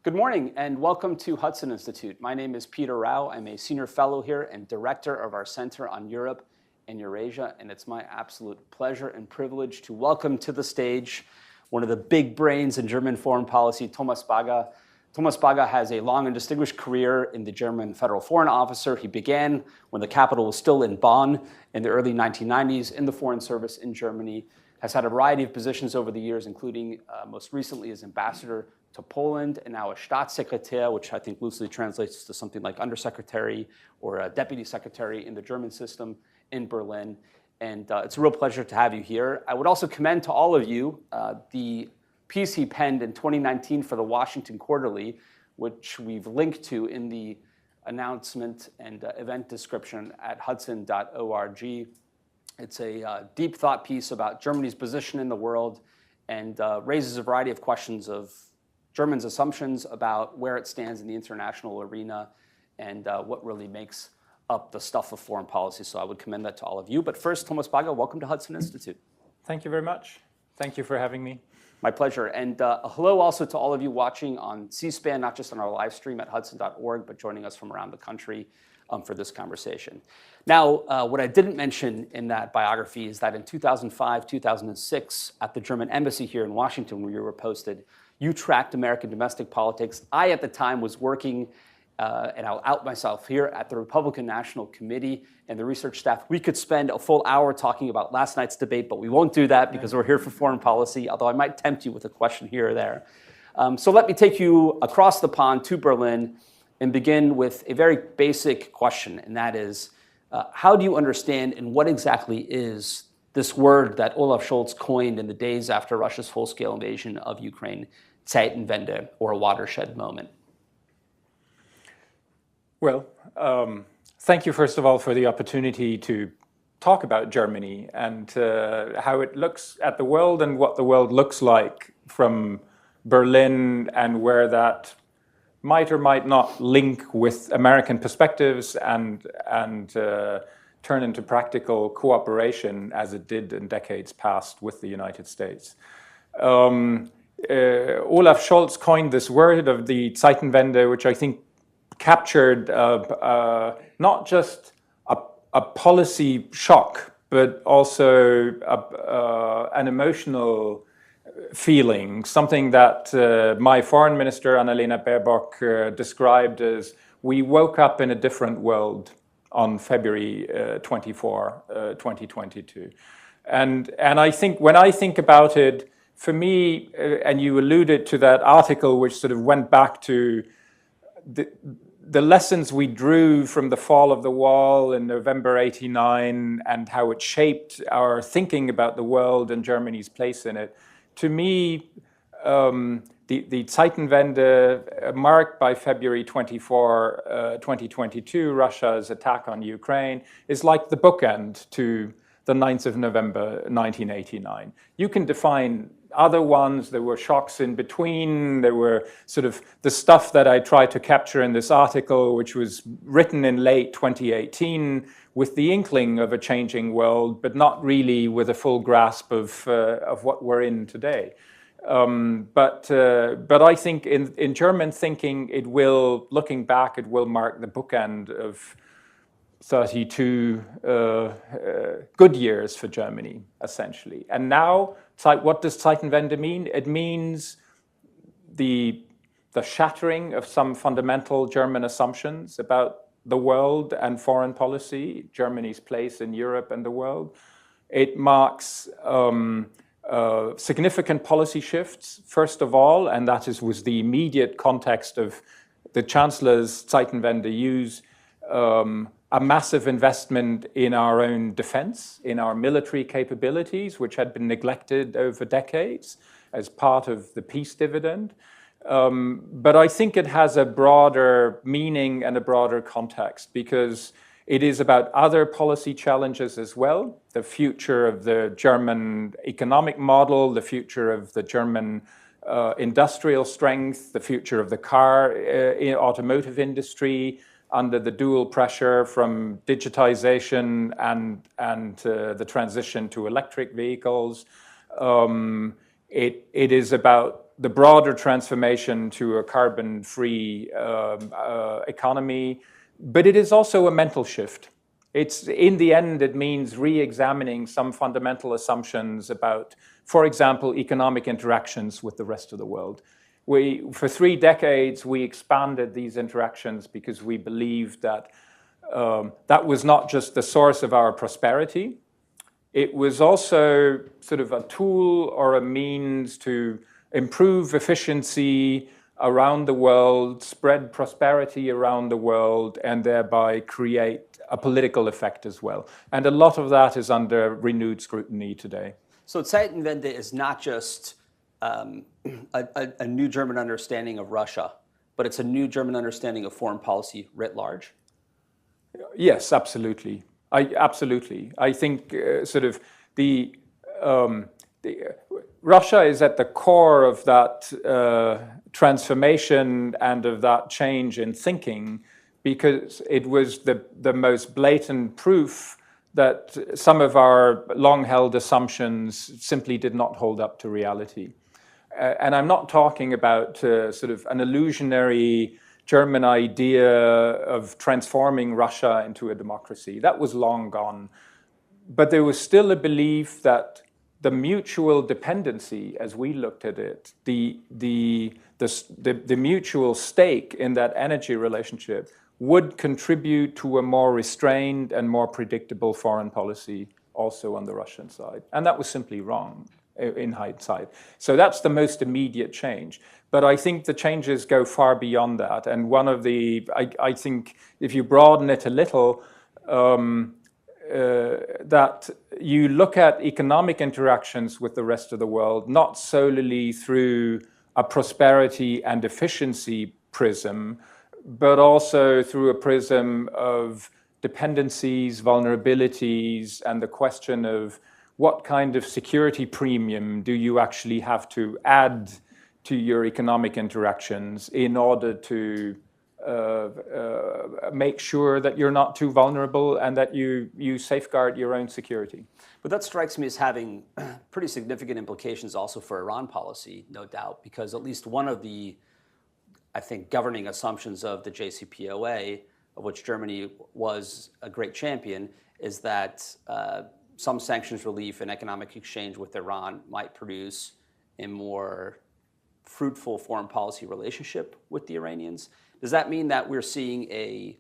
Good morning and welcome to Hudson Institute. My name is Peter Rao. I'm a senior fellow here and director of our Center on Europe and Eurasia, and it's my absolute pleasure and privilege to welcome to the stage one of the big brains in German foreign policy, Thomas Bagger. Thomas Bagger has a long and distinguished career in the German Federal Foreign Officer. He began when the capital was still in Bonn in the early 1990s in the Foreign Service in Germany, has had a variety of positions over the years, including most recently as ambassador to Poland, and now a Staatssekretär, which I think loosely translates to something like undersecretary or a deputy secretary in the German system in Berlin. And it's a real pleasure to have you here. I would also commend to all of you the piece he penned in 2019 for the Washington Quarterly, which we've linked to in the announcement and event description at hudson.org. It's a deep thought piece about Germany's position in the world and raises a variety of questions of Germany's assumptions about where it stands in the international arena and what really makes up the stuff of foreign policy. So I would commend that to all of you. But first, Thomas Bagger, welcome to Hudson Institute. Thank you very much. Thank you for having me. My pleasure. And hello also to all of you watching on C-SPAN, not just on our live stream at hudson.org, but joining us from around the country for this conversation. Now, what I didn't mention in that biography is that in 2005, 2006, at the German embassy here in Washington, where you were posted, you tracked American domestic politics. I, at the time, was working, and I'll out myself here, at the Republican National Committee and the research staff. We could spend a full hour talking about last night's debate, but we won't do that because we're here for foreign policy, although I might tempt you with a question here or there. So let me take you across the pond to Berlin and begin with a very basic question, and that is, how do you understand and what exactly is this word that Olaf Scholz coined in the days after Russia's full-scale invasion of Ukraine, zeitenwende, or a watershed moment? Well, thank you, first of all, for the opportunity to talk about Germany and how it looks at the world and what the world looks like from Berlin and where that might or might not link with American perspectives and turn into practical cooperation as it did in decades past with the United States. Olaf Scholz coined this word of the zeitenwende, which I think captured not just a policy shock, but also an emotional feeling, something that my foreign minister, Annalena Baerbock, described as, we woke up in a different world on February 24, 2022. And I think, when I think about it, for me, and you alluded to that article which sort of went back to the lessons we drew from the fall of the wall in November '89 and how it shaped our thinking about the world and Germany's place in it. To me, the Zeitenwende, marked by February 24, 2022, Russia's attack on Ukraine, is like the bookend to the 9th of November 1989. You can define other ones. There were shocks in between. There were sort of the stuff that I tried to capture in this article, which was written in late 2018 with the inkling of a changing world, but not really with a full grasp of what we're in today. But I think in German thinking, it will, looking back, it will mark the bookend of 32 good years for Germany, essentially. And now, what does Zeitenwende mean? It means the shattering of some fundamental German assumptions about the world and foreign policy, Germany's place in Europe and the world. It marks significant policy shifts, first of all, and that was the immediate context of the Chancellor's Zeitenwende use, a massive investment in our own defense, in our military capabilities, which had been neglected over decades as part of the peace dividend. But I think it has a broader meaning and a broader context because it is about other policy challenges as well, the future of the German economic model, the future of the German industrial strength, the future of the automotive industry under the dual pressure from digitization and the transition to electric vehicles. It is about the broader transformation to a carbon-free economy, but it is also a mental shift. It's, in the end, it means re-examining some fundamental assumptions about, for example, economic interactions with the rest of the world. For 3 decades, we expanded these interactions because we believed that that was not just the source of our prosperity, it was also sort of a tool or a means to improve efficiency around the world, spread prosperity around the world, and thereby create a political effect as well. And a lot of that is under renewed scrutiny today. So zeitenwende is not just a new German understanding of Russia, but it's a new German understanding of foreign policy writ large? Yes, absolutely. Absolutely. I think sort of Russia is at the core of that transformation and of that change in thinking, because it was the most blatant proof that some of our long-held assumptions simply did not hold up to reality. And I'm not talking about sort of an illusionary German idea of transforming Russia into a democracy. That was long gone. But there was still a belief that the mutual dependency, as we looked at it, the mutual stake in that energy relationship would contribute to a more restrained and more predictable foreign policy also on the Russian side. And that was simply wrong in hindsight. So that's the most immediate change. But I think the changes go far beyond that. And one of the, I think if you broaden it a little, that you look at economic interactions with the rest of the world, not solely through a prosperity and efficiency prism, but also through a prism of dependencies, vulnerabilities, and the question of what kind of security premium do you actually have to add to your economic interactions in order to make sure that you're not too vulnerable and that you safeguard your own security. But that strikes me as having pretty significant implications also for Iran policy, no doubt, because at least one of the, I think, governing assumptions of the JCPOA, of which Germany was a great champion, is that some sanctions relief and economic exchange with Iran might produce a more fruitful foreign policy relationship with the Iranians. Does that mean that we're seeing a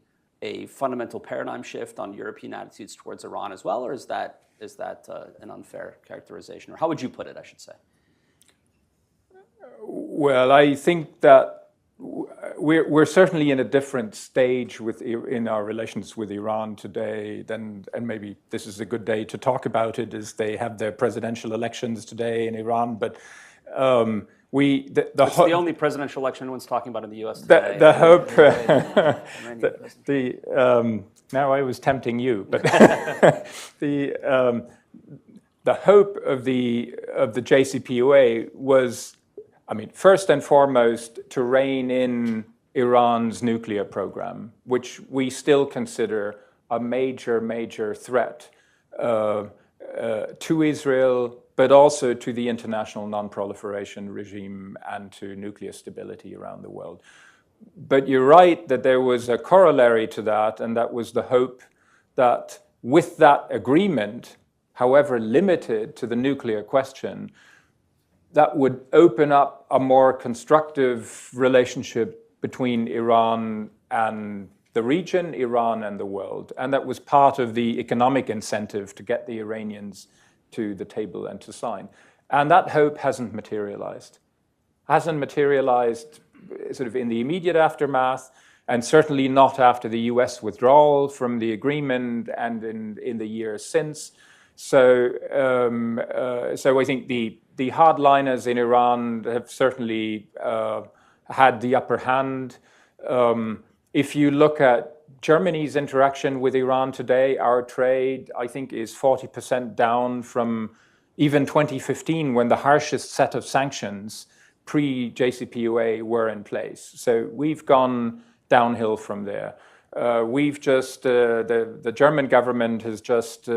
fundamental paradigm shift on European attitudes towards Iran as well, or is that an unfair characterization? Or how would you put it, I should say? Well, I think that we're certainly in a different stage in our relations with Iran today than, and maybe this is a good day to talk about it, as they have their presidential elections today in Iran. But it's the only presidential election anyone's talking about in the U.S. today. The hope. Now I was tempting you, but the hope of the JCPOA was, I mean, first and foremost, to rein in Iran's nuclear program, which we still consider a major threat to Israel, but also to the international non-proliferation regime and to nuclear stability around the world. But you're right that there was a corollary to that, and that was the hope that with that agreement, however limited to the nuclear question, that would open up a more constructive relationship between Iran and the region, Iran and the world. And that was part of the economic incentive to get the Iranians to the table and to sign. And that hope hasn't materialized. Hasn't materialized sort of in the immediate aftermath, and certainly not after the US withdrawal from the agreement and in the years since. So I think the hardliners in Iran have certainly had the upper hand. If you look at Germany's interaction with Iran today, our trade, I think, is 40% down from even 2015, when the harshest set of sanctions pre-JCPOA were in place. So we've gone downhill from there. We've just, the German government has just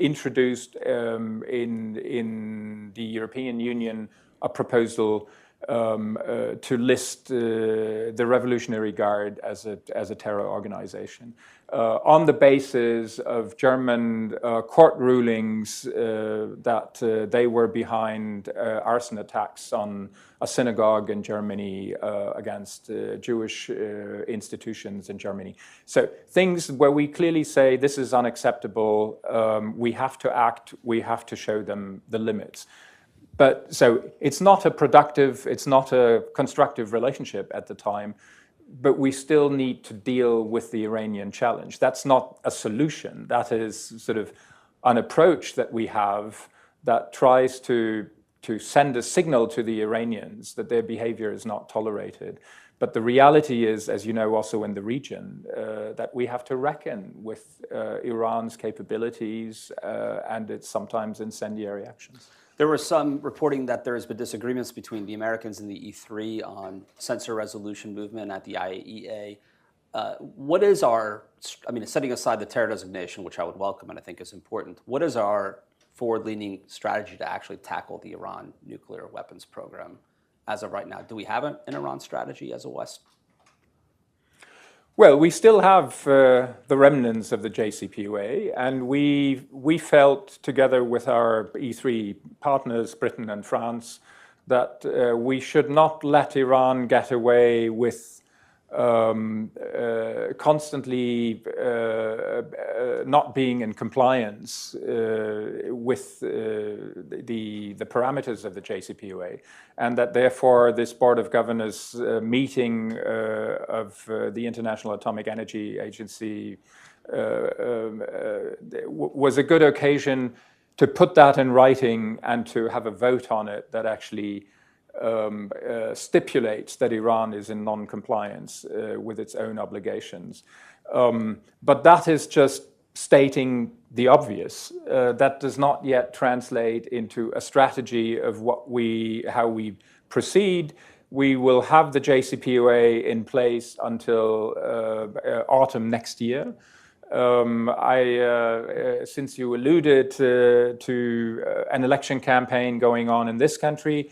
introduced in the European Union a proposal to list the Revolutionary Guard as a terror organization, on the basis of German court rulings that they were behind arson attacks on a synagogue in Germany against Jewish institutions in Germany. So things where we clearly say this is unacceptable, we have to act, we have to show them the limits. But so it's not a productive, it's not a constructive relationship at the time, but we still need to deal with the Iranian challenge. That's not a solution. That is sort of an approach that we have that tries to send a signal to the Iranians that their behavior is not tolerated. But the reality is, as you know, also in the region, that we have to reckon with Iran's capabilities and its sometimes incendiary actions. There was some reporting that there has been disagreements between the Americans and the E3 on censor resolution movement at the IAEA. What is our, I mean, setting aside the terror designation, which I would welcome and I think is important, what is our forward-leaning strategy to actually tackle the Iran nuclear weapons program as of right now? Do we have an Iran strategy as a West? Well, we still have the remnants of the JCPA, and we felt, together with our E3 partners, Britain and France, that we should not let Iran get away with constantly not being in compliance with the parameters of the JCPOA, and that therefore this Board of Governors meeting of the International Atomic Energy Agency was a good occasion to put that in writing and to have a vote on it that actually stipulates that Iran is in non-compliance with its own obligations. But that is just stating the obvious. That does not yet translate into a strategy of how we proceed. We will have the JCPOA in place until autumn next year. Since you alluded to an election campaign going on in this country,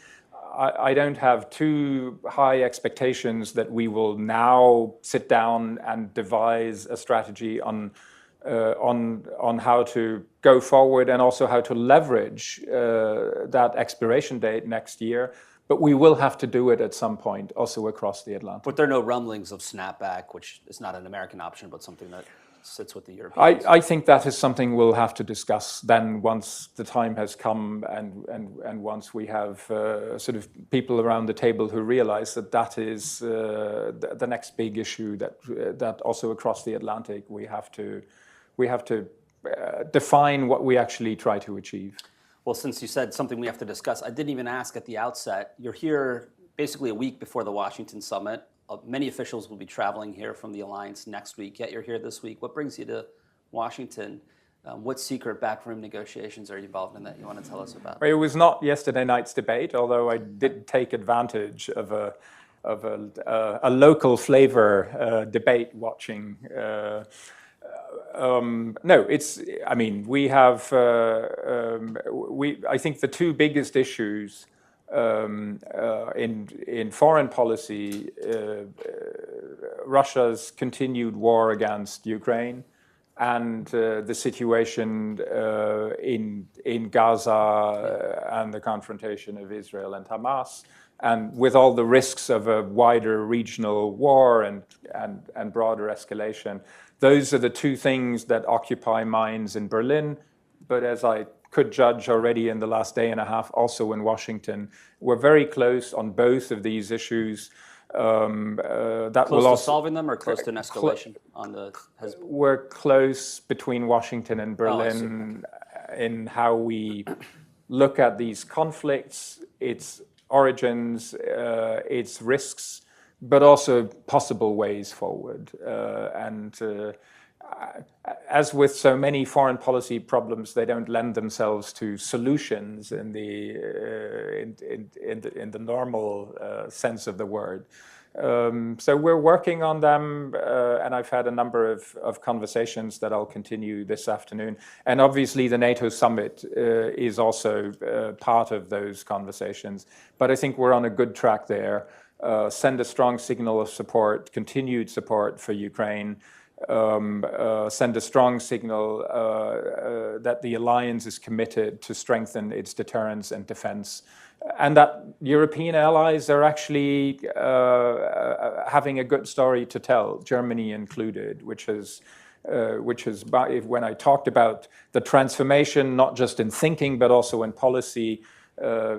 I don't have too high expectations that we will now sit down and devise a strategy on how to go forward and also how to leverage that expiration date next year. But we will have to do it at some point, also across the Atlantic. But there are no rumblings of snapback, which is not an American option, but something that sits with the Europeans. I think that is something we'll have to discuss then once the time has come and once we have sort of people around the table who realize that that is the next big issue that also across the Atlantic we have to define what we actually try to achieve. Well, since you said something we have to discuss, I didn't even ask at the outset. You're here basically a week before the Washington summit. Many officials will be traveling here from the alliance next week, yet you're here this week. What brings you to Washington? What secret backroom negotiations are you involved in that you want to tell us about? It was not yesterday night's debate, although I did take advantage of a local flavor debate watching. No, it's, I mean, we have, I think the two biggest issues in foreign policy, Russia's continued war against Ukraine and the situation in Gaza and the confrontation of Israel and Hamas, and with all the risks of a wider regional war and broader escalation. Those are the two things that occupy minds in Berlin, but as I could judge already in the last day and a half, also in Washington, we're very close on both of these issues. That close will also to solving them or close to an escalation on the Hezbollah? We're close between Washington and Berlin in how we look at these conflicts, its origins, its risks, but also possible ways forward. As with so many foreign policy problems, they don't lend themselves to solutions in the normal sense of the word. So we're working on them, and I've had a number of conversations that I'll continue this afternoon. And obviously the NATO summit is also part of those conversations. But I think we're on a good track there. Send a strong signal of support, continued support for Ukraine. Send a strong signal that the alliance is committed to strengthen its deterrence and defense, and that European allies are actually having a good story to tell, Germany included, which is when I talked about the transformation, not just in thinking, but also in policy.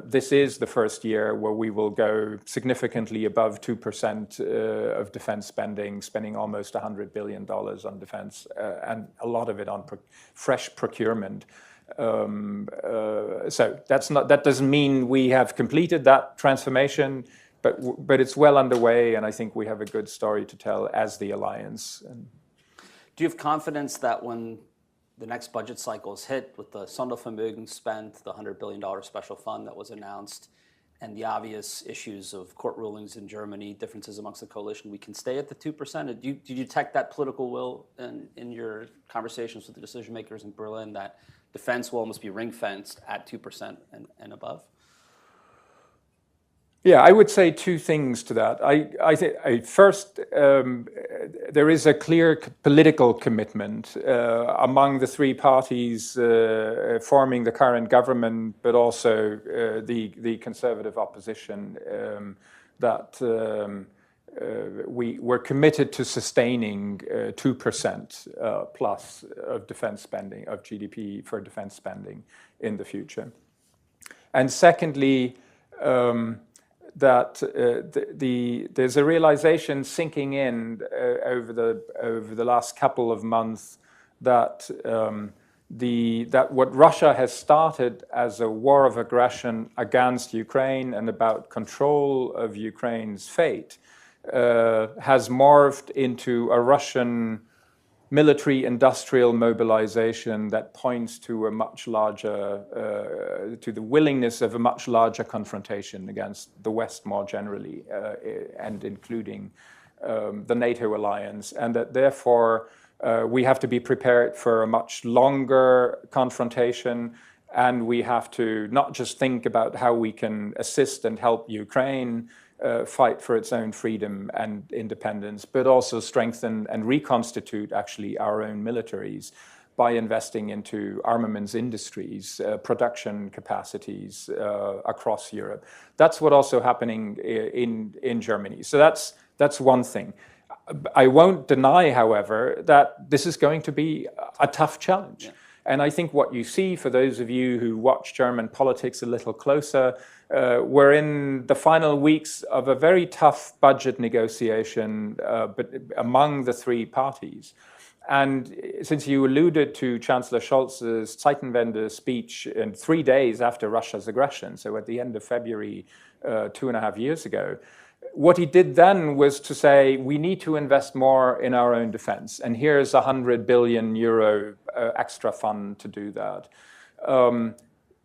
This is the first year where we will go significantly above 2% of defense spending almost $100 billion on defense, and a lot of it on fresh procurement. So that doesn't mean we have completed that transformation, but it's well underway, and I think we have a good story to tell as the alliance. Do you have confidence that when the next budget cycle is hit with the Sondervermögen spent, the $100 billion special fund that was announced, and the obvious issues of court rulings in Germany, differences amongst the coalition, we can stay at the 2%? Do you detect that political will in your conversations with the decision makers in Berlin that defense will almost be ring-fenced at 2% and above? Yeah, I would say two things to that. I think first, there is a clear political commitment among the three parties forming the current government, but also the conservative opposition, that we're committed to sustaining 2% plus of defense spending, of GDP for defense spending in the future. And secondly, that there's a realization sinking in over the last couple of months that that what Russia has started as a war of aggression against Ukraine and about control of Ukraine's fate has morphed into a Russian military industrial mobilization that points to a much larger, to the willingness of a much larger confrontation against the West more generally, and including the NATO alliance, and that therefore we have to be prepared for a much longer confrontation, and we have to not just think about how we can assist and help Ukraine fight for its own freedom and independence, but also strengthen and reconstitute actually our own militaries by investing into armaments industries, production capacities across Europe. That's what also happening in Germany. So that's one thing. I won't deny, however, that this is going to be a tough challenge. Yeah. And I think what you see, for those of you who watch German politics a little closer, we're in the final weeks of a very tough budget negotiation but among the three parties. And since you alluded to Chancellor Scholz's zeitenwende speech in 3 days after Russia's aggression, so at the end of February 2.5 years ago, what he did then was to say, we need to invest more in our own defense. And here's a €100 billion extra fund to do that.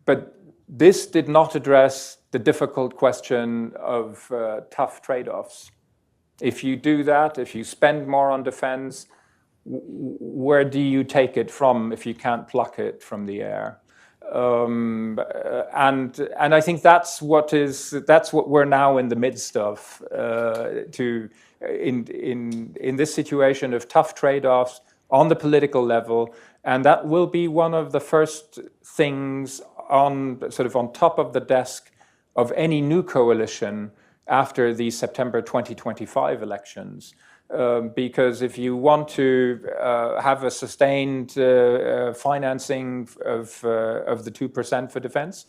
But this did not address the difficult question of tough trade-offs. If you do that, if you spend more on defense, where do you take it from if you can't pluck it from the air? And I think that's what we're now in the midst of, in this situation of tough trade-offs on the political level, and that will be one of the first things on top of the desk of any new coalition after the September 2025 elections. Because if you want to have a sustained financing of the 2% for defense,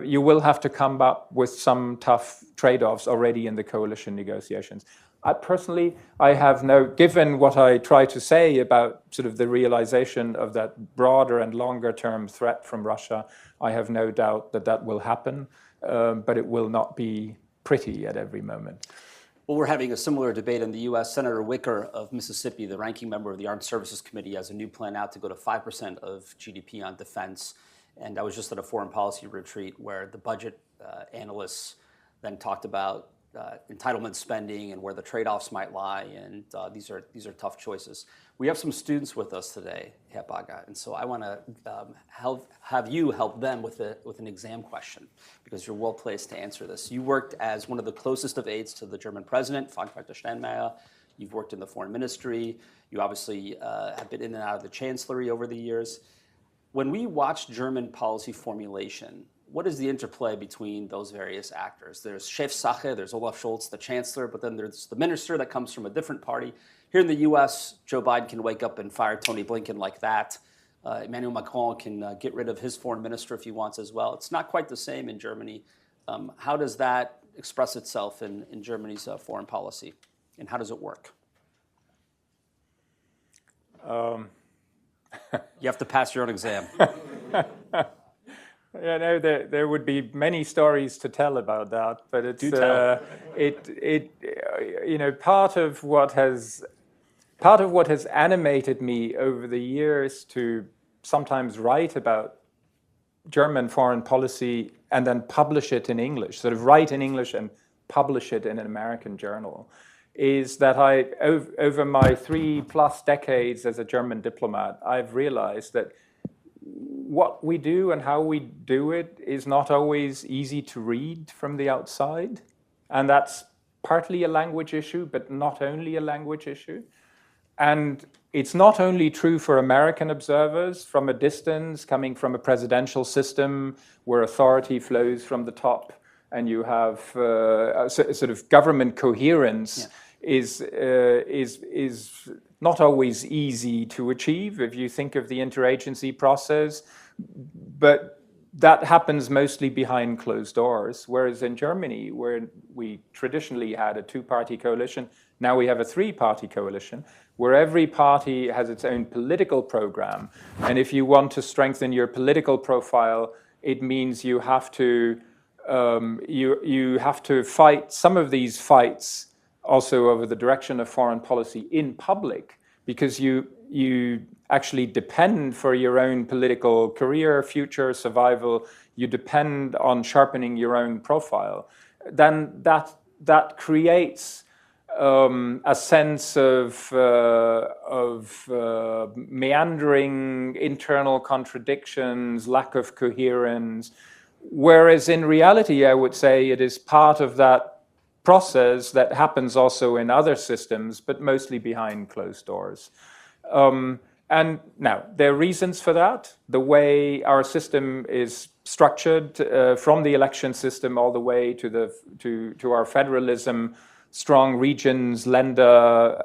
you will have to come up with some tough trade-offs already in the coalition negotiations. I have given what I try to say about the realization of that broader and longer term threat from Russia, I have no doubt that will happen, but it will not be pretty at every moment. Well, we're having a similar debate in the U.S. Senator Wicker of Mississippi, the ranking member of the Armed Services Committee, has a new plan out to go to 5% of GDP on defense. And I was just at a foreign policy retreat where the budget analysts then talked about entitlement spending and where the trade-offs might lie, and these are tough choices. We have some students with us today, Herr Baga, and so I want to have you help them with an exam question, because you're well placed to answer this. You worked as one of the closest of aides to the German president, Frank-Walter Steinmeier. You've worked in the foreign ministry. You obviously have been in and out of the chancellery over the years. When we watch German policy formulation, what is the interplay between those various actors? There's Chefsache, there's Olaf Scholz, the chancellor, but then there's the minister that comes from a different party. Here in the US, Joe Biden can wake up and fire Tony Blinken like that. Emmanuel Macron can get rid of his foreign minister if he wants as well. It's not quite the same in Germany. How does that express itself in Germany's foreign policy, and how does it work? You have to pass your own exam. Yeah, no, there would be many stories to tell about that, but it's part of what has animated me over the years to sometimes write about German foreign policy and then publish it in English, sort of write in English and publish it in an American journal, is that over my 3+ decades as a German diplomat, I've realized that what we do and how we do it is not always easy to read from the outside. And that's partly a language issue, but not only a language issue. And it's not only true for American observers from a distance, coming from a presidential system where authority flows from the top and you have a sort of government coherence is not always easy to achieve if you think of the interagency process, but that happens mostly behind closed doors. Whereas in Germany, where we traditionally had a 2-party coalition, now we have a 3-party coalition, where every party has its own political program. And if you want to strengthen your political profile, it means you have to fight some of these fights also over the direction of foreign policy in public, because you actually depend for your own political career, future, survival, you depend on sharpening your own profile. Then that creates a sense of meandering internal contradictions, lack of coherence, whereas in reality, I would say it is part of that process that happens also in other systems, but mostly behind closed doors. And now, there are reasons for that. The way our system is structured, from the election system all the way to our federalism, strong regions, Länder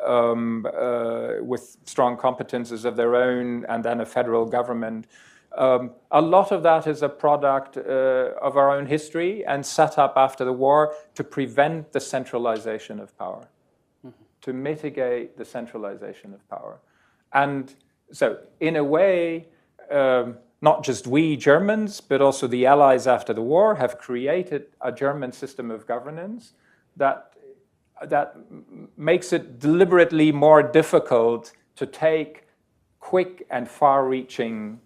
with strong competences of their own, and then a federal government. A lot of that is a product of our own history and set up after the war to prevent the centralization of power, to mitigate the centralization of power. And so, in a way, not just we Germans, but also the allies after the war have created a German system of governance that makes it deliberately more difficult to take quick and far-reaching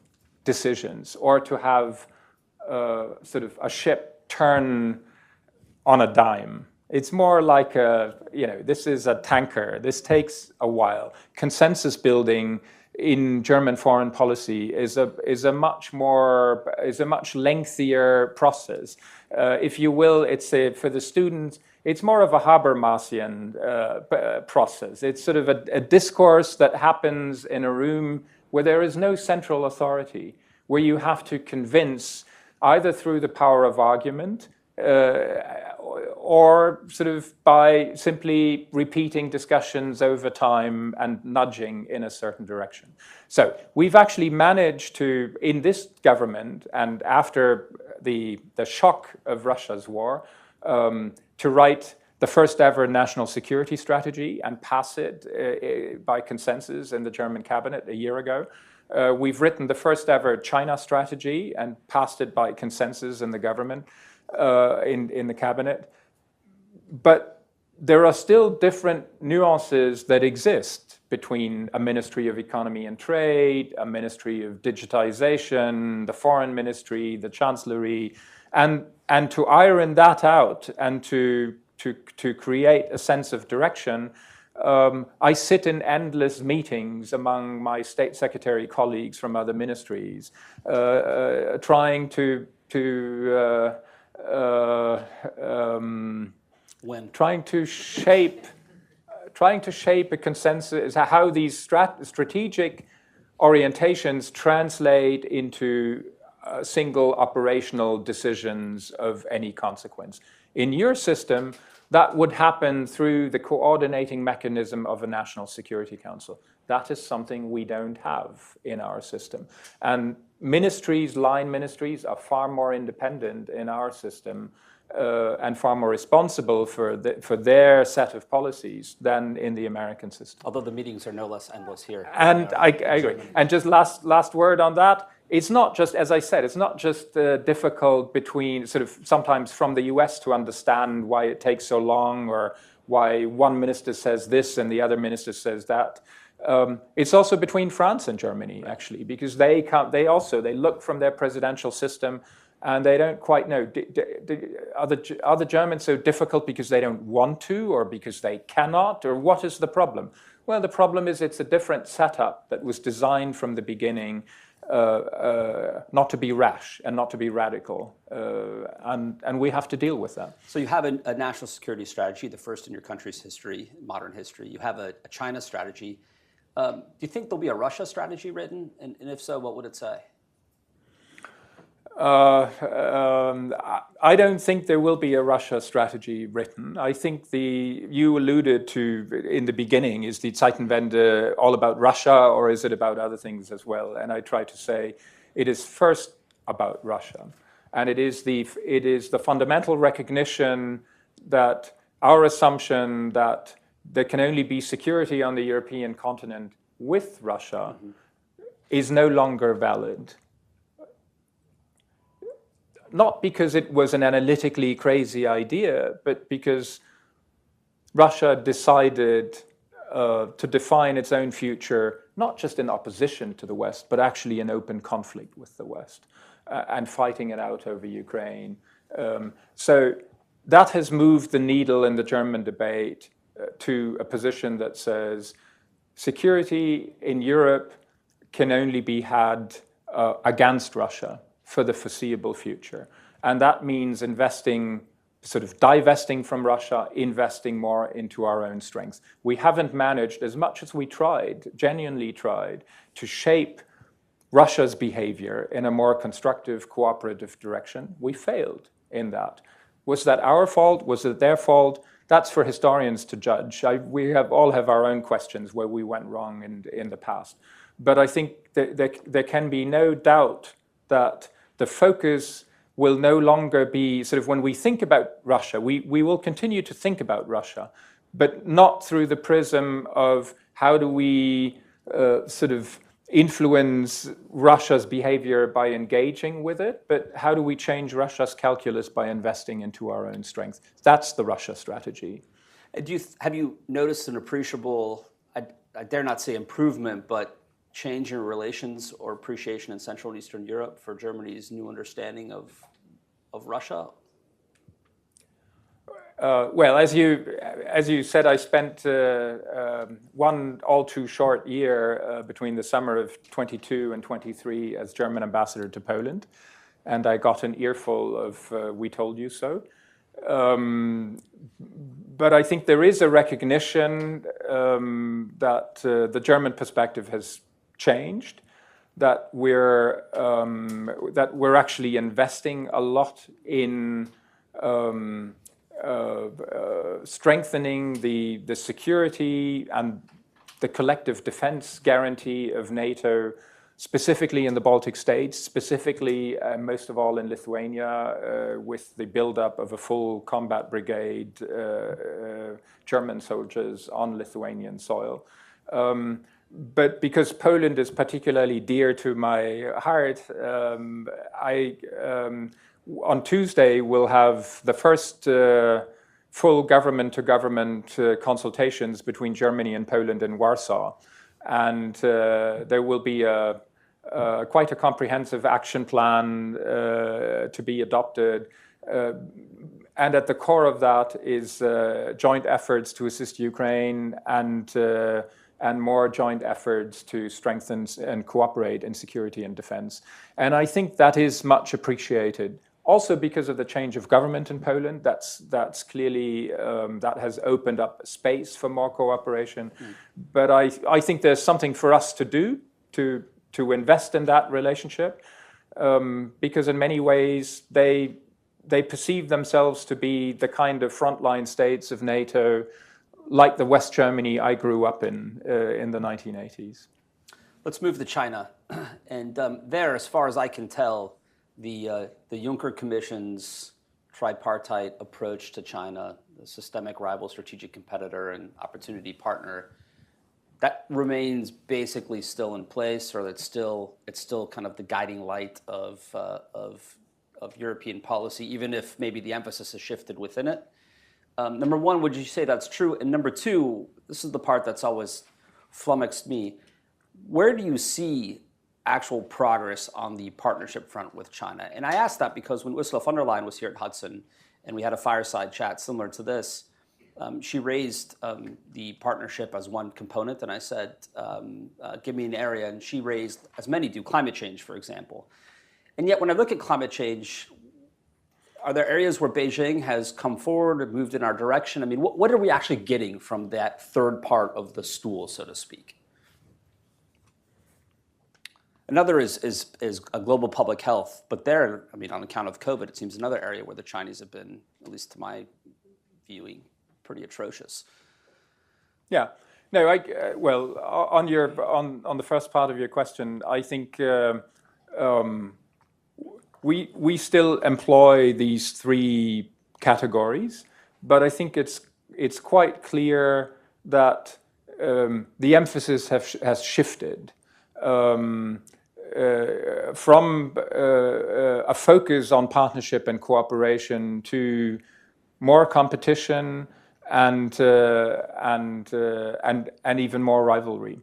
decisions, or to have sort of a ship turn on a dime. It's more like this is a tanker. This takes a while. Consensus building in German foreign policy is a much lengthier process. If you will, for the students, it's more of a Habermasian process. It's sort of a discourse that happens in a room where there is no central authority, where you have to convince either through the power of argument or sort of by simply repeating discussions over time and nudging in a certain direction. So we've actually managed to, in this government and after the shock of Russia's war, to write the first ever national security strategy and pass it by consensus in the German cabinet a year ago. We've written the first ever China strategy and passed it by consensus in the government, in the cabinet. But there are still different nuances that exist between a Ministry of Economy and Trade, a Ministry of Digitization, the Foreign Ministry, the Chancellery, and to iron that out and to to create a sense of direction, I sit in endless meetings among my state secretary colleagues from other ministries, trying to shape a consensus, how these strategic orientations translate into single operational decisions of any consequence. In your system, that would happen through the coordinating mechanism of a National Security Council. That is something we don't have in our system. And ministries, line ministries, are far more independent in our system and far more responsible for their set of policies than in the American system. Although the meetings are no less endless here. And I agree. And just last word on that. It's not just, as I said, it's not just difficult between sort of sometimes from the US to understand why it takes so long or why one minister says this and the other minister says that. It's also between France and Germany, actually, because they look from their presidential system and they don't quite know, are the Germans so difficult because they don't want to or because they cannot, or what is the problem? Well, the problem is it's a different setup that was designed from the beginning not to be rash and not to be radical, and we have to deal with that. So you have a national security strategy, the first in your country's history, modern history. You have a China strategy. Do you think there'll be a Russia strategy written? And if so, what would it say? I don't think there will be a Russia strategy written. I think you alluded to in the beginning, is the zeitenwende all about Russia or is it about other things as well? And I try to say it is first about Russia. And it is the fundamental recognition that our assumption that there can only be security on the European continent with Russia is no longer valid. Not because it was an analytically crazy idea, but because Russia decided to define its own future, not just in opposition to the West, but actually in open conflict with the West and fighting it out over Ukraine. So that has moved the needle in the German debate to a position that says security in Europe can only be had against Russia for the foreseeable future. And that means investing, sort of divesting from Russia, investing more into our own strengths. We haven't managed, as much as we tried, genuinely tried, to shape Russia's behavior in a more constructive, cooperative direction. We failed in that. Was that our fault? Was it their fault? That's for historians to judge. We all have our own questions where we went wrong in the past. But I think there can be no doubt that the focus will no longer be, sort of when we think about Russia, we will continue to think about Russia, but not through the prism of how do we sort of influence Russia's behavior by engaging with it, but how do we change Russia's calculus by investing into our own strength? That's the Russia strategy. Have you noticed an appreciable, I dare not say improvement, but change in relations or appreciation in Central and Eastern Europe for Germany's new understanding of Russia? Well, as you said, I spent one all too short year between the summer of 22 and 23 as German ambassador to Poland, and I got an earful of "we told you so." But I think there is a recognition that the German perspective has changed, that we're actually investing a lot in strengthening the security and the collective defense guarantee of NATO, specifically in the Baltic states, specifically most of all in Lithuania, with the buildup of a full combat brigade, German soldiers on Lithuanian soil. But because Poland is particularly dear to my heart, on Tuesday we'll have the first full government-to-government consultations between Germany and Poland in Warsaw. And there will be quite a comprehensive action plan to be adopted, at the core of that is joint efforts to assist Ukraine and more joint efforts to strengthen and cooperate in security and defense. And I think that is much appreciated. Also because of the change of government in Poland, that's clearly, that has opened up space for more cooperation. But I think there's something for us to do to invest in that relationship, because in many ways they perceive themselves to be the kind of frontline states of NATO, like the West Germany I grew up in the 1980s. Let's move to China. And there, as far as I can tell, the Juncker Commission's tripartite approach to China, the systemic rival, strategic competitor, and opportunity partner, that remains basically still in place, or it's still kind of the guiding light of European policy, even if maybe the emphasis has shifted within it. Number one, would you say that's true? And number two, this is the part that's always flummoxed me. Where do you see actual progress on the partnership front with China? And I asked that because when Ursula von der Leyen was here at Hudson and we had a fireside chat similar to this, she raised the partnership as one component, and I said, give me an area, and she raised, as many do, climate change, for example. And yet when I look at climate change, are there areas where Beijing has come forward and moved in our direction? I mean, what are we actually getting from that third part of the stool, so to speak? Another is a global public health, but there, I mean, on account of COVID, it seems another area where the Chinese have been, at least to my viewing, pretty atrocious. Yeah, no, well, on the first part of your question, I think we still employ these three categories, but I think it's quite clear that the emphasis has shifted. From a focus on partnership and cooperation to more competition and even more rivalry.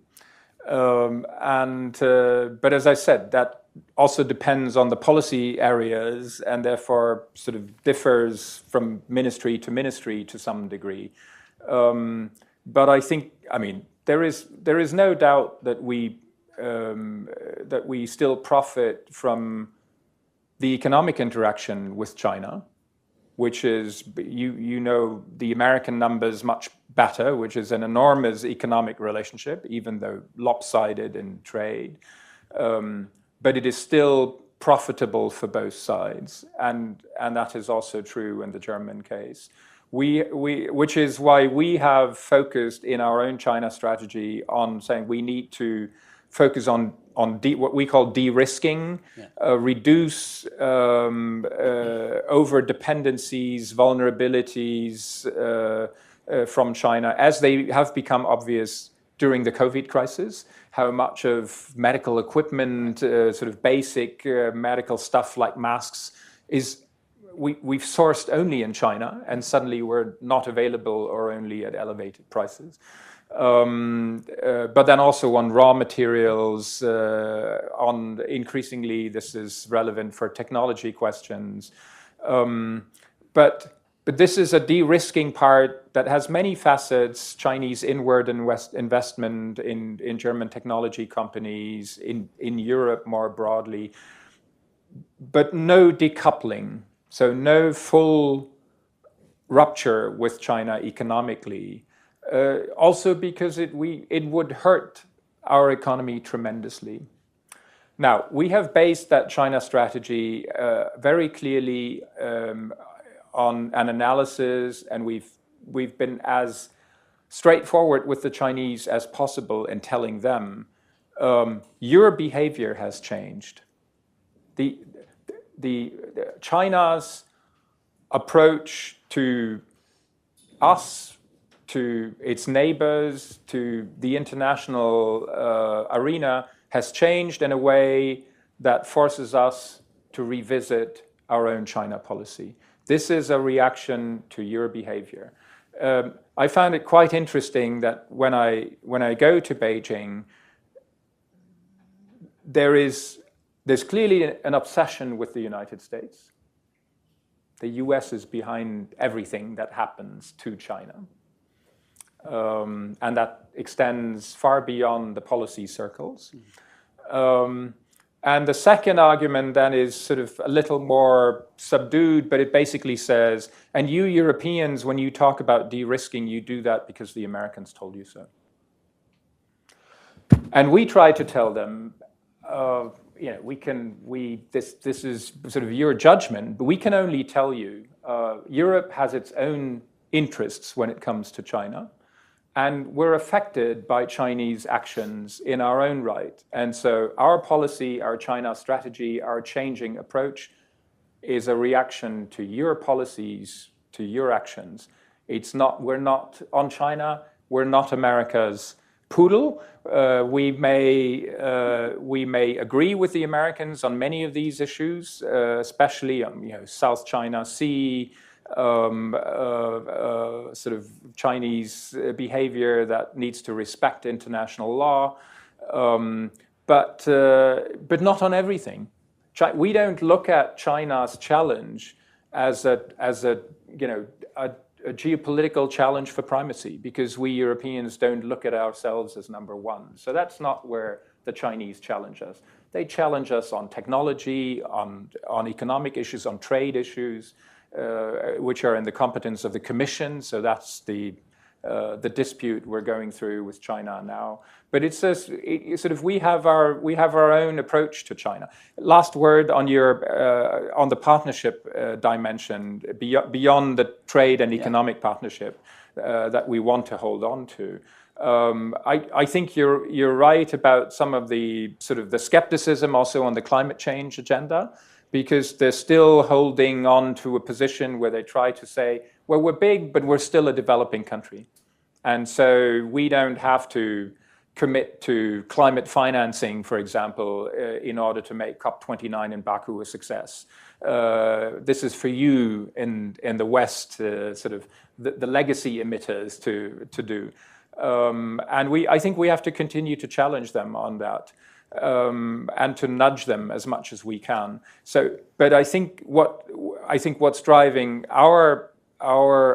But as I said, that also depends on the policy areas and therefore sort of differs from ministry to some degree. But I think, I mean, there is no doubt that we still profit from the economic interaction with China, which is, you know, the American numbers much better, which is an enormous economic relationship, even though lopsided in trade. But it is still profitable for both sides, and that is also true in the German case. Which is why we have focused in our own China strategy on saying we need to focus on what we call de-risking, reduce over-dependencies, vulnerabilities from China, as they have become obvious during the COVID crisis, how much of medical equipment, sort of basic medical stuff like masks, we've sourced only in China, and suddenly we're not available or only at elevated prices. But then also on raw materials, on increasingly this is relevant for technology questions. But this is a de-risking part that has many facets: Chinese inward investment in German technology companies, in Europe more broadly, but no decoupling. So no full rupture with China economically. Also because it would hurt our economy tremendously. Now, we have based that China strategy very clearly on an analysis, and we've been as straightforward with the Chinese as possible in telling them, your behavior has changed. The China's approach to us, to its neighbors, to the international arena has changed in a way that forces us to revisit our own China policy. This is a reaction to your behavior. I found it quite interesting that when I go to Beijing, there's clearly an obsession with the United States. the US is behind everything that happens to China. And that extends far beyond the policy circles. And the second argument then is sort of a little more subdued, but it basically says, and you Europeans, when you talk about de-risking, you do that because the Americans told you so. And we try to tell them, this is sort of your judgment, but we can only tell you, Europe has its own interests when it comes to China. And we're affected by Chinese actions in our own right. And so our policy, our China strategy, our changing approach is a reaction to your policies, to your actions. We're not on China, we're not America's poodle. We may agree with the Americans on many of these issues, especially on South China Sea, sort of Chinese behavior that needs to respect international law, but not on everything. We don't look at China's challenge as a geopolitical challenge for primacy, because we Europeans don't look at ourselves as number one. So that's not where the Chinese challenge us. They challenge us on technology, on economic issues, on trade issues, which are in the competence of the Commission. So that's the dispute we're going through with China now. But it's we have our own approach to China. Last word on on the partnership dimension beyond the trade and economic partnership that we want to hold on to. I think you're right about some of the sort of the skepticism also on the climate change agenda, because they're still holding on to a position where they try to say, well, we're big, but we're still a developing country. And so we don't have to commit to climate financing, for example, in order to make COP29 in Baku a success. This is for you in the West, sort of the legacy emitters to do. And I think we have to continue to challenge them on that. And to nudge them as much as we can. But I think what's driving our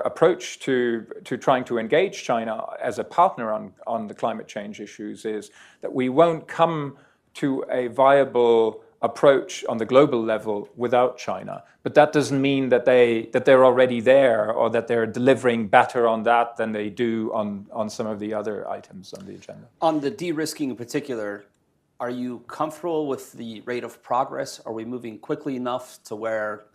approach to trying to engage China as a partner on the climate change issues is that we won't come to a viable approach on the global level without China. But that doesn't mean that they're already there, or that they're delivering better on that than they do on some of the other items on the agenda. On the de-risking in particular, are you comfortable with the rate of progress? Are we moving quickly enough to where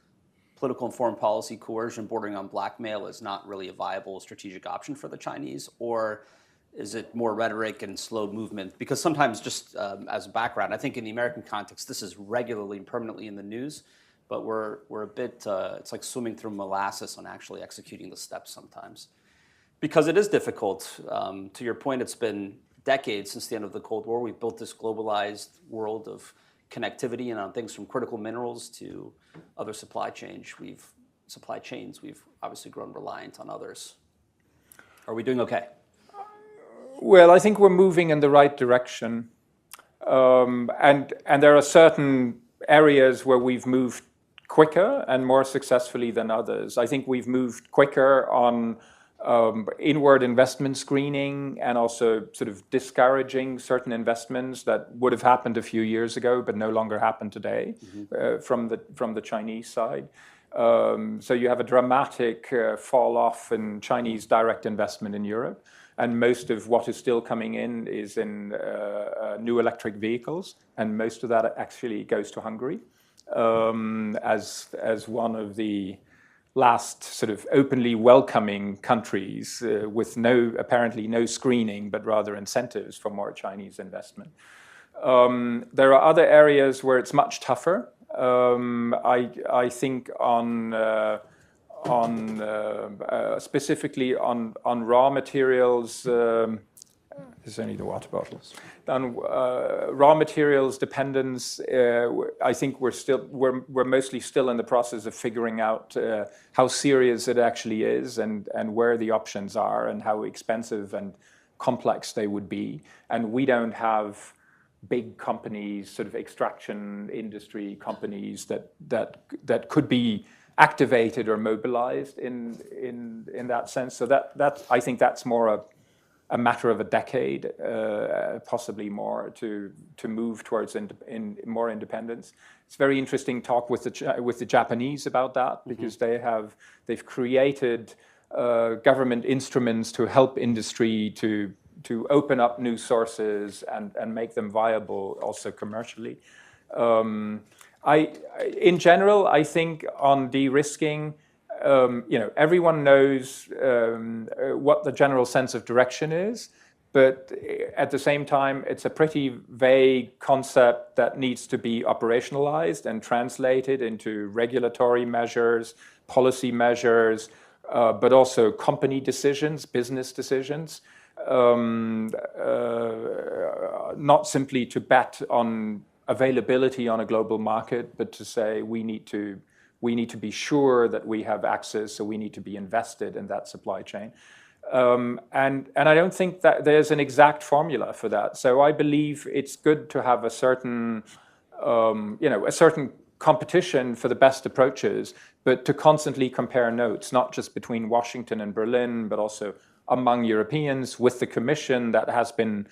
political and foreign policy coercion bordering on blackmail is not really a viable strategic option for the Chinese? Or is it more rhetoric and slow movement? Because sometimes, just as a background, I think in the American context, this is regularly and permanently in the news, but we're a bit, it's like swimming through molasses on actually executing the steps sometimes. Because it is difficult. To your point, it's been decades since the end of the Cold War. We've built this globalized world of connectivity, and on things from critical minerals to other supply chains, we've obviously grown reliant on others. Are we doing okay? Well, I think we're moving in the right direction, and there are certain areas where we've moved quicker and more successfully than others. I think we've moved quicker on inward investment screening, and also sort of discouraging certain investments that would have happened a few years ago but no longer happen today, from the Chinese side. So you have a dramatic fall off in Chinese direct investment in Europe, and most of what is still coming in is in new electric vehicles, and most of that actually goes to Hungary as one of the last sort of openly welcoming countries with apparently no screening, but rather incentives for more Chinese investment. There are other areas where it's much tougher. I think specifically on raw materials. There's only the water bottles. On raw materials dependence, I think we're mostly still in the process of figuring out how serious it actually is, and where the options are, and how expensive and complex they would be. And we don't have big companies, sort of extraction industry companies that could be activated or mobilized in that sense. So that I think that's more a matter of a decade, possibly more, to move towards more independence. It's very interesting talk with the Japanese about that, because they've created government instruments to help industry to open up new sources and make them viable also commercially. In general, I think on de-risking, everyone knows what the general sense of direction is, but at the same time, it's a pretty vague concept that needs to be operationalized and translated into regulatory measures, policy measures, but also company decisions, business decisions. Not simply to bet on availability on a global market, but to say we need to be sure that we have access, so we need to be invested in that supply chain. And I don't think that there's an exact formula for that. So I believe it's good to have a certain competition for the best approaches, but to constantly compare notes, not just between Washington and Berlin, but also among Europeans, with the Commission that has been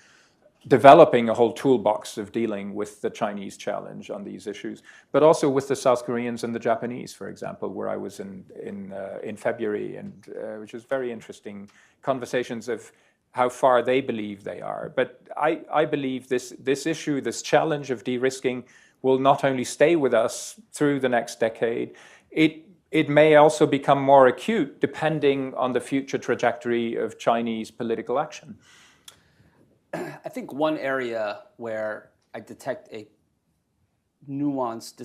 developing a whole toolbox of dealing with the Chinese challenge on these issues, but also with the South Koreans and the Japanese, for example, where I was in February, and which is very interesting conversations of how far they believe they are. But I believe this issue, this challenge of de-risking, will not only stay with us through the next decade, it may also become more acute depending on the future trajectory of Chinese political action. I think one area where I detect a nuanced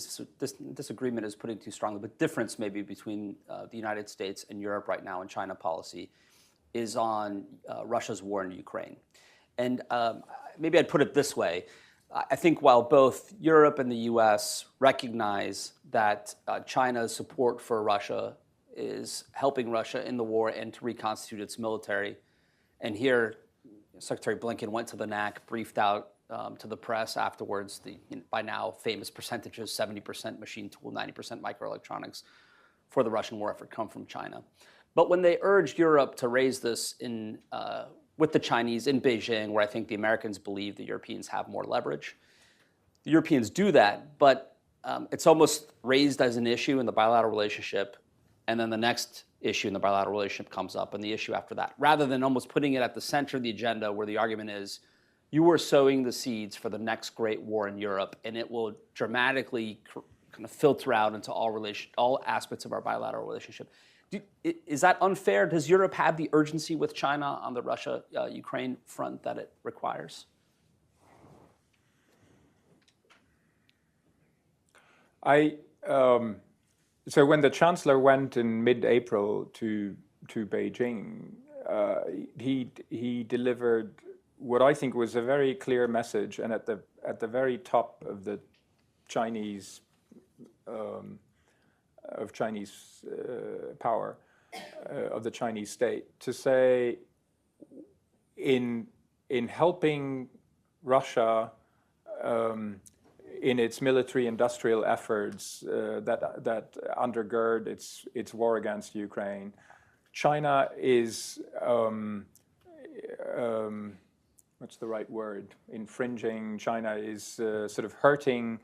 disagreement is putting too strongly, but difference maybe between the United States and Europe right now in China policy is on Russia's war in Ukraine. And maybe I'd put it this way. I think while both Europe and the US recognize that China's support for Russia is helping Russia in the war and to reconstitute its military, and here Secretary Blinken went to the NAC, briefed out to the press afterwards the by now famous percentages, 70% machine tool, 90% microelectronics for the Russian war effort come from China. But when they urged Europe to raise this with the Chinese in Beijing, where I think the Americans believe the Europeans have more leverage, the Europeans do that, but it's almost raised as an issue in the bilateral relationship, and then the next issue in the bilateral relationship comes up and the issue after that, rather than almost putting it at the center of the agenda where the argument is, you are sowing the seeds for the next great war in Europe, and it will dramatically kind of filter out into all aspects of our bilateral relationship. Is that unfair? Does Europe have the urgency with China on the Russia-Ukraine front that it requires? So when the Chancellor went in mid-April to Beijing, he delivered what I think was a very clear message, and at the very top of the Chinese power of the Chinese state, to say in helping Russia in its military-industrial efforts that undergird its war against Ukraine, China is what's the right word? Infringing. China is sort of hurting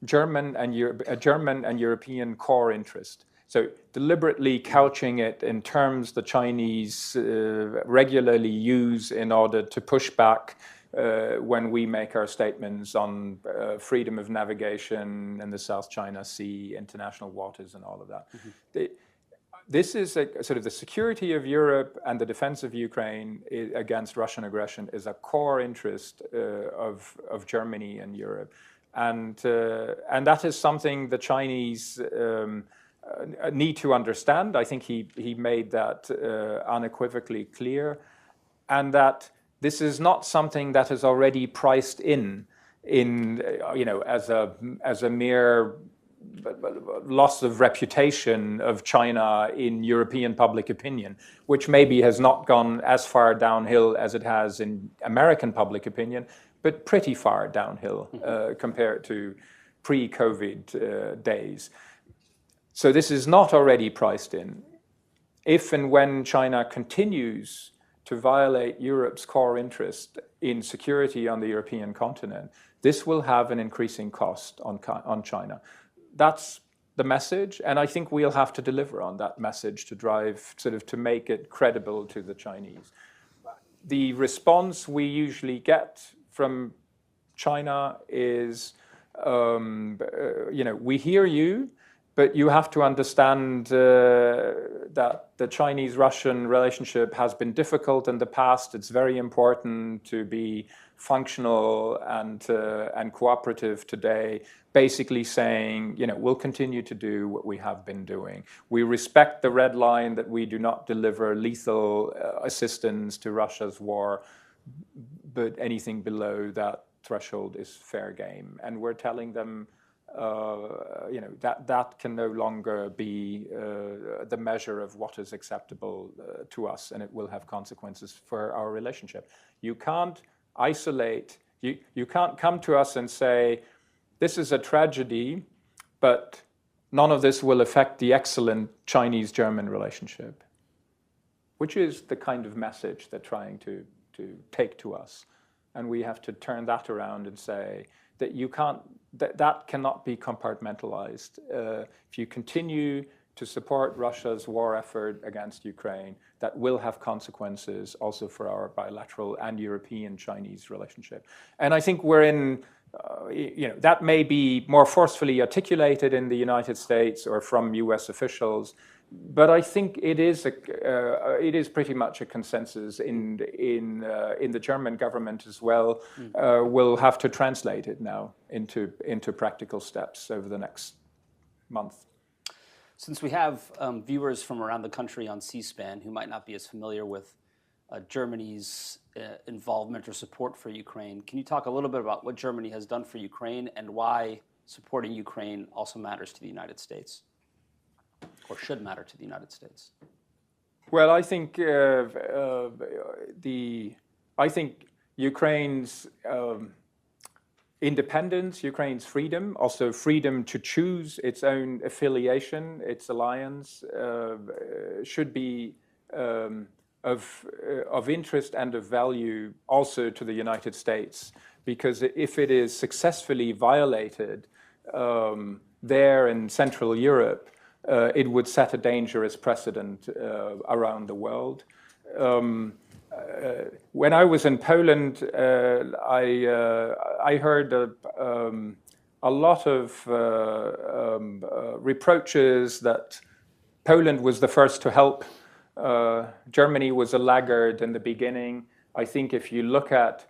German and European core interest. So deliberately couching it in terms the Chinese regularly use in order to push back when we make our statements on freedom of navigation in the South China Sea, international waters, and all of that. Mm-hmm. This is sort of the security of Europe and the defense of Ukraine against Russian aggression is a core interest of Germany and Europe. And that is something the Chinese need to understand. I think he made that unequivocally clear, and that this is not something that is already priced in as a mere loss of reputation of China in European public opinion, which maybe has not gone as far downhill as it has in American public opinion, but pretty far downhill compared to pre-COVID days. So this is not already priced in. If and when China continues to violate Europe's core interest in security on the European continent, this will have an increasing cost on China. That's the message, and I think we'll have to deliver on that message to drive, to make it credible to the Chinese. The response we usually get from China is, we hear you, but you have to understand that the Chinese-Russian relationship has been difficult in the past. It's very important to be functional and cooperative today, basically saying, we'll continue to do what we have been doing. We respect the red line that we do not deliver lethal assistance to Russia's war, but anything below that threshold is fair game. And we're telling them that can no longer be the measure of what is acceptable to us, and it will have consequences for our relationship. You can't isolate, you can't come to us and say, this is a tragedy, but none of this will affect the excellent Chinese-German relationship, which is the kind of message they're trying to take to us. And we have to turn that around and say that you can't, that cannot be compartmentalized. If you continue to support Russia's war effort against Ukraine, that will have consequences also for our bilateral and European-Chinese relationship. And I think we're in, that may be more forcefully articulated in the United States or from US officials, but I think it is pretty much a consensus in the German government as well. We'll have to translate it now into practical steps over the next month. Since we have viewers from around the country on C-SPAN who might not be as familiar with Germany's involvement or support for Ukraine, can you talk a little bit about what Germany has done for Ukraine and why supporting Ukraine also matters to the United States, or should matter to the United States? Well, I think Ukraine's independence, Ukraine's freedom, also freedom to choose its own affiliation, its alliance, should be of interest and of value also to the United States, because if it is successfully violated there in Central Europe, it would set a dangerous precedent around the world. When I was in Poland, I heard a lot of reproaches that Poland was the first to help. Germany was a laggard in the beginning. I think if you look at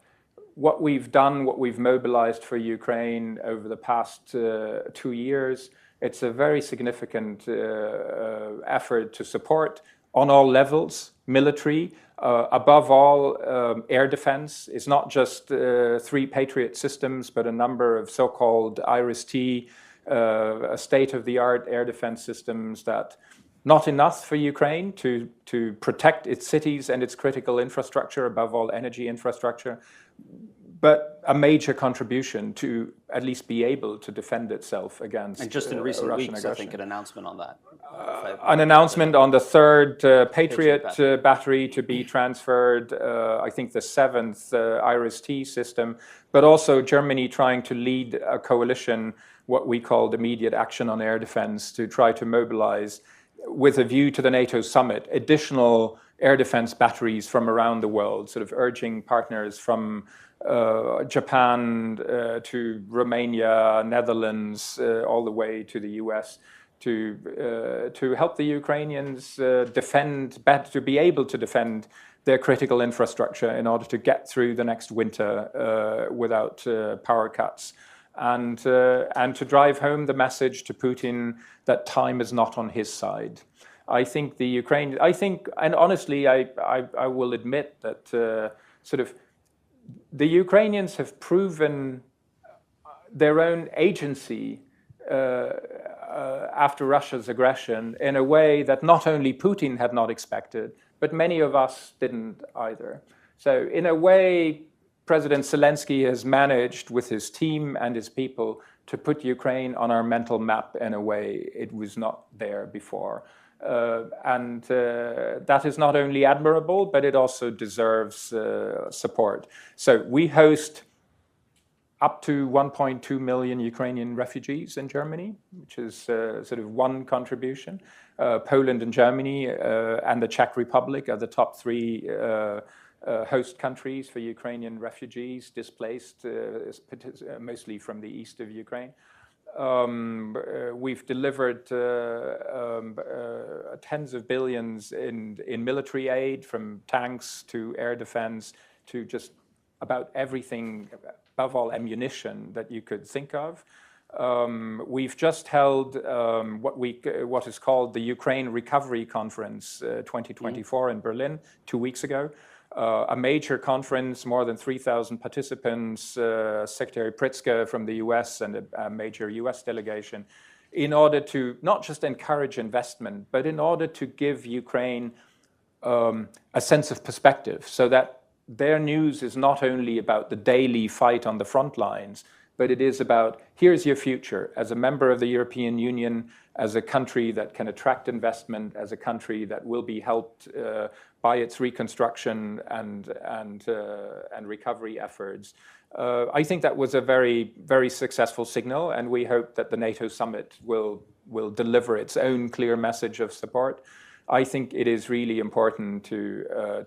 what we've done, what we've mobilized for Ukraine over the past 2 years, it's a very significant effort to support on all levels, military, above all air defense. It's not just 3 Patriot systems, but a number of so-called IRIS-T, state-of-the-art air defense systems that not enough for Ukraine to protect its cities and its critical infrastructure, above all energy infrastructure, but a major contribution to at least be able to defend itself against and just in recent Russian weeks, aggression. I think an announcement on that. An announcement on the 3rd Patriot battery to be transferred, I think the 7th IRIS-T system, but also Germany trying to lead a coalition, what we called immediate action on air defense, to try to mobilize, with a view to the NATO summit, additional air defense batteries from around the world, sort of urging partners from Japan to Romania, Netherlands, all the way to the US, to help the Ukrainians to be able to defend their critical infrastructure in order to get through the next winter without power cuts, and to drive home the message to Putin that time is not on his side. I think and honestly, I will admit that the Ukrainians have proven their own agency after Russia's aggression in a way that not only Putin had not expected, but many of us didn't either. So in a way, President Zelensky has managed with his team and his people to put Ukraine on our mental map in a way it was not there before. And that is not only admirable, but it also deserves support. So we host up to 1.2 million Ukrainian refugees in Germany, which is sort of one contribution. Poland and Germany and the Czech Republic are the top three host countries for Ukrainian refugees displaced, mostly from the east of Ukraine. We've delivered tens of billions in military aid, from tanks to air defense to just about everything, above all ammunition that you could think of. We've just held what is called the Ukraine Recovery Conference 2024 in Berlin 2 weeks ago. A major conference, more than 3,000 participants, Secretary Pritzker from the US and a major US delegation, in order to not just encourage investment, but in order to give Ukraine a sense of perspective, so that their news is not only about the daily fight on the front lines, but it is about, here's your future as a member of the European Union, as a country that can attract investment, as a country that will be helped by its reconstruction and recovery efforts. I think that was a very, very successful signal, and we hope that the NATO summit will deliver its own clear message of support. I think it is really important to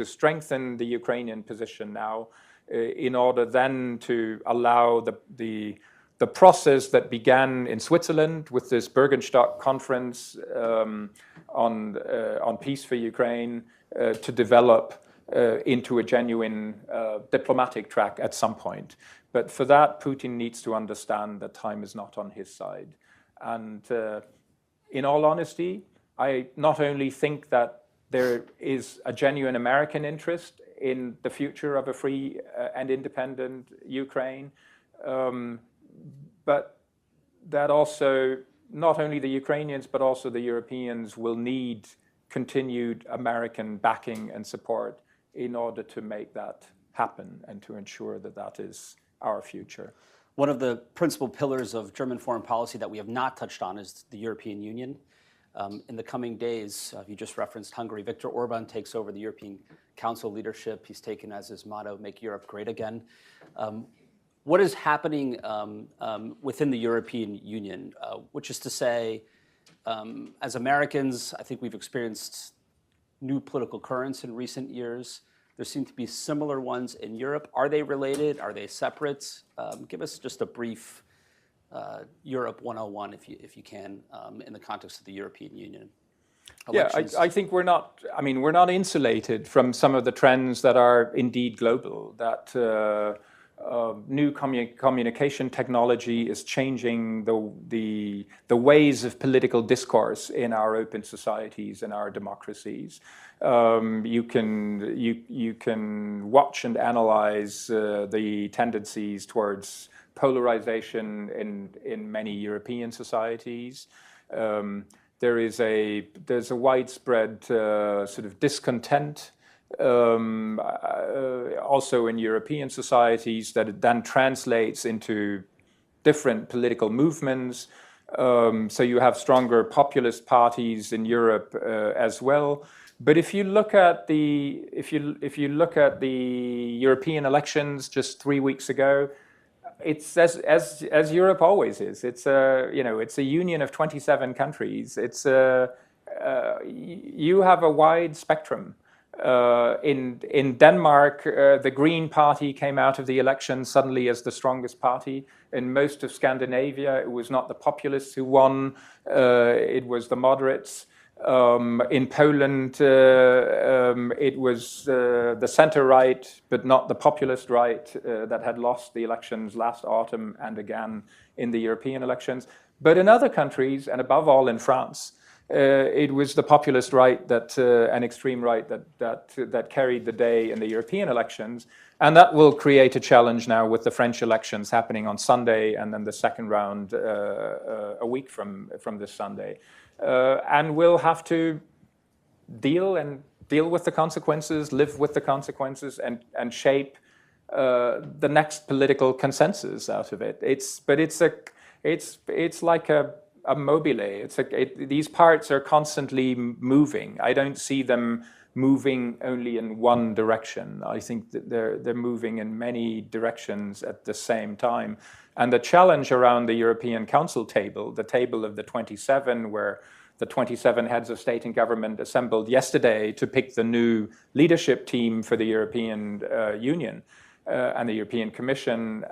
strengthen the Ukrainian position now, in order then to allow the process that began in Switzerland with this Bergenstock conference on peace for Ukraine to develop into a genuine diplomatic track at some point. But for that, Putin needs to understand that time is not on his side. And in all honesty, I not only think that there is a genuine American interest in the future of a free and independent Ukraine, but that also not only the Ukrainians but also the Europeans will need continued American backing and support in order to make that happen and to ensure that that is our future. One of the principal pillars of German foreign policy that we have not touched on is the European Union. In the coming days, you just referenced Hungary. Viktor Orban takes over the European Council leadership. He's taken as his motto, "Make Europe Great Again." What is happening within the European Union, which is to say, as Americans, I think we've experienced new political currents in recent years. There seem to be similar ones in Europe. Are they related? Are they separate? Give us just a brief Europe 101, if you can, in the context of the European Union. Elections. Yeah, I think we're not insulated from some of the trends that are indeed global, that new communication technology is changing the ways of political discourse in our open societies and our democracies. You can watch and analyze the tendencies towards polarization in many European societies. There's a widespread sort of discontent also in European societies that it then translates into different political movements. So you have stronger populist parties in Europe as well. But if you look at the European elections just 3 weeks ago, it's as Europe always is. It's a union of 27 countries. You have a wide spectrum. In Denmark, the Green Party came out of the election suddenly as the strongest party. In most of Scandinavia, it was not the populists who won, it was the moderates. In Poland, it was the center-right, but not the populist right, that had lost the elections last autumn and again in the European elections. But in other countries, and above all in France, it was the populist right and extreme right that carried the day in the European elections, and that will create a challenge now with the French elections happening on Sunday, and then the second round a week from this Sunday, and we'll have to deal with the consequences, live with the consequences, and shape the next political consensus out of it. It's like a mobile. These parts are constantly moving. I don't see them moving only in one direction. I think that they're moving in many directions at the same time. And the challenge around the European Council table, the table of the 27, where the 27 heads of state and government assembled yesterday to pick the new leadership team for the European Union and the European Commission,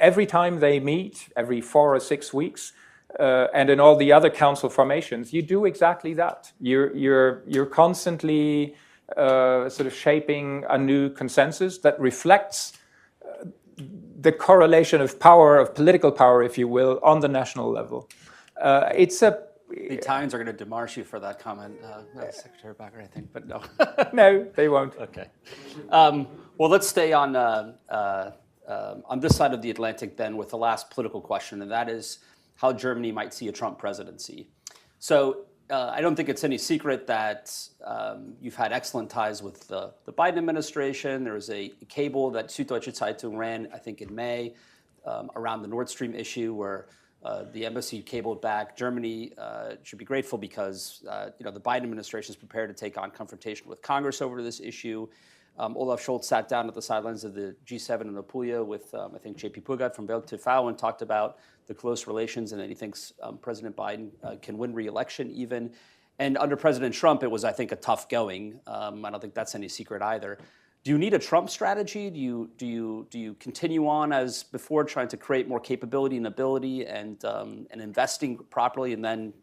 every time they meet, every 4 or 6 weeks, and in all the other council formations, you do exactly that. You're constantly sort of shaping a new consensus that reflects the correlation of power, of political power, if you will, on the national level. The Italians are going to demarche you for that comment, Secretary Bakker, I think, but no. No, they won't. Okay. Well, let's stay on this side of the Atlantic then with the last political question, and that is how Germany might see a Trump presidency. So I don't think it's any secret that you've had excellent ties with the Biden administration. There was a cable that Süddeutsche Zeitung ran, I think in May, around the Nord Stream issue where the embassy cabled back. Germany should be grateful because the Biden administration is prepared to take on confrontation with Congress over this issue. Olaf Scholz sat down at the sidelines of the G7 in Apulia with, I think, JP Pugat from Bild TV and talked about the close relations and that he thinks President Biden can win re-election even. And under President Trump, it was, I think, a tough going. I don't think that's any secret either. Do you need a Trump strategy? Do you continue on as before, trying to create more capability and ability and investing properly, and then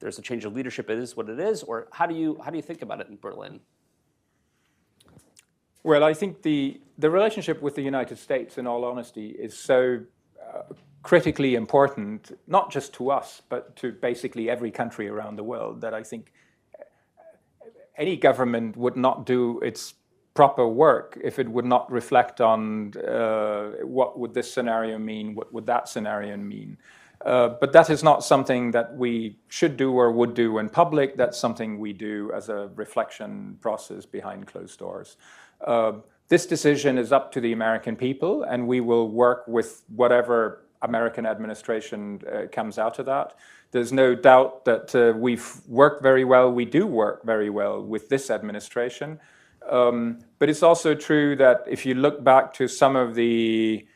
there's a change of leadership? It is what it is, or how do you think about it in Berlin? Well, I think the relationship with the United States, in all honesty, is so critically important, not just to us, but to basically every country around the world, that I think any government would not do its proper work if it would not reflect on what would this scenario mean, what would that scenario mean. But that is not something that we should do or would do in public. That's something we do as a reflection process behind closed doors. This decision is up to the American people, and we will work with whatever American administration comes out of that. There's no doubt that we've worked very well. We do work very well with this administration. But it's also true that if you look back to some of the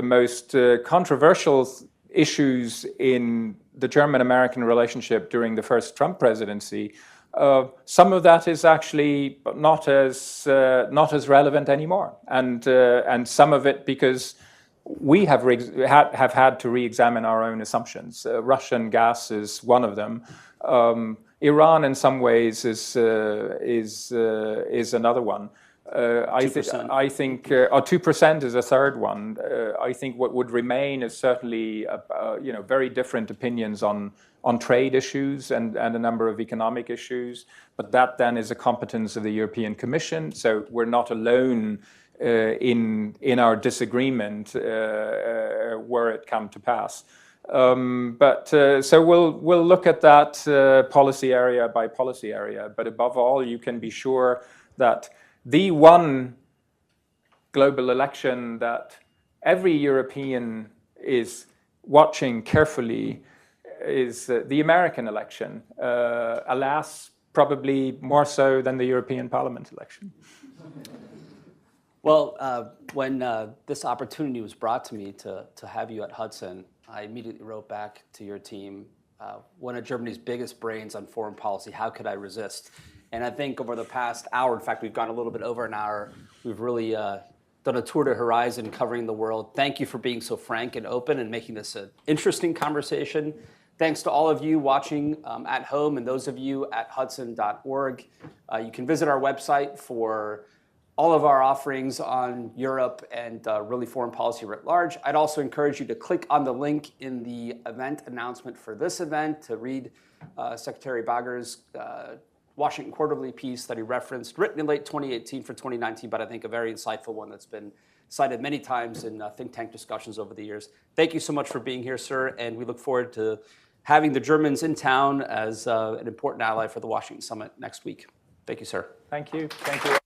most controversial issues in the German-American relationship during the first Trump presidency, some of that is actually not as relevant anymore, and some of it because we have had to re-examine our own assumptions. Russian gas is one of them. Iran, in some ways, is another one. 2%. I think 2% is a third one. I think what would remain is certainly very different opinions on trade issues and a number of economic issues. But that then is a competence of the European Commission. So we're not alone in our disagreement were it come to pass. So we'll look at that policy area by policy area. But above all, you can be sure that the one global election that every European is watching carefully is the American election. Alas, probably more so than the European Parliament election. Well, when this opportunity was brought to me to have you at Hudson, I immediately wrote back to your team, one of Germany's biggest brains on foreign policy, how could I resist? And I think over the past hour, in fact, we've gone a little bit over an hour, we've really done a tour de horizon covering the world. Thank you for being so frank and open and making this an interesting conversation. Thanks to all of you watching at home and those of you at hudson.org. You can visit our website for all of our offerings on Europe and really foreign policy writ large. I'd also encourage you to click on the link in the event announcement for this event to read Secretary Bakker's Washington Quarterly piece that he referenced, written in late 2018 for 2019, but I think a very insightful one that's been cited many times in think tank discussions over the years. Thank you so much for being here, sir, and we look forward to having the Germans in town as an important ally for the Washington Summit next week. Thank you, sir. Thank you. Thank you.